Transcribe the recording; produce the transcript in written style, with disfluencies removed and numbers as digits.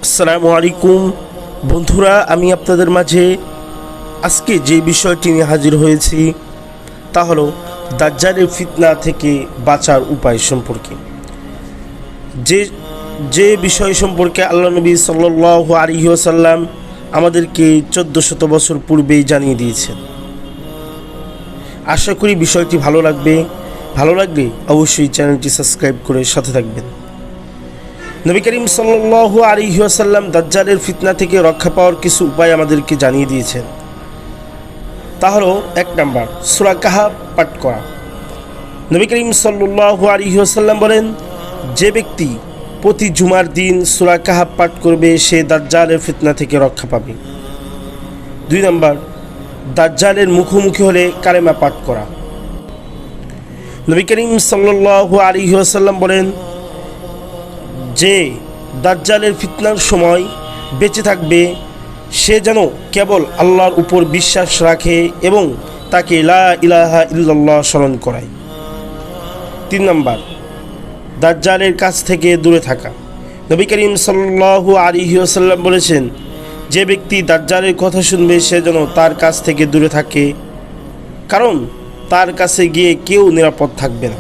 আসসালামু আলাইকুম বন্ধুরা, আমি আপনাদের মাঝে আজকে যে বিষয়টি নিয়ে হাজির হয়েছি তা হলো দাজ্জালের ফিতনা থেকে বাঁচার উপায় সম্পর্কে। যে যে বিষয় সম্পর্কে আল্লাহ নবী সাল্লাল্লাহু আলাইহি ওয়াসাল্লাম আমাদেরকে 1400 বছর পূর্বেই জানিয়ে দিয়েছেন। আশা করি বিষয়টি ভালো লাগলে অবশ্যই চ্যানেলটি সাবস্ক্রাইব করে সাথে থাকবেন। নবী করিম সাল্লাল্লাহু আলাইহি ওয়াসাল্লাম দাজ্জালের ফিতনা থেকে রক্ষা পাওয়ার কিছু উপায় আমাদেরকে জানিয়ে দিয়েছেন। তা হলো 1 নাম্বার, সূরা কাহাফ পাঠ করা। নবী করিম সাল্লাল্লাহু আলাইহি ওয়াসাল্লাম বলেন, যে ব্যক্তি প্রতি জুমার দিন সূরা কাহাফ পাঠ করবে সে দাজ্জালের ফিতনা থেকে রক্ষা পাবে। 2 নাম্বার, দাজ্জালের মুখোমুখি হলে কালেমা পাঠ করা। নবী করিম সাল্লাল্লাহু আলাইহি ওয়াসাল্লাম বলেন, যে দাজ্জালের ফিতনার সময় বেঁচে থাকবে সে যেন কেবল আল্লাহর উপর বিশ্বাস রাখে এবং তাকে লা ইলাহা ইল্লাল্লাহ স্মরণ করায়। 3 নাম্বার, দাজ্জালের কাছ থেকে দূরে থাকা। নবী করিম সাল্লাল্লাহু আলাইহি ওয়াসাল্লাম বলেছেন, যে ব্যক্তি দাজ্জালের কথা শুনবে সে যেন তার কাছ থেকে দূরে থাকে, কারণ তার কাছে গিয়ে কেউ নিরাপদ থাকবে না।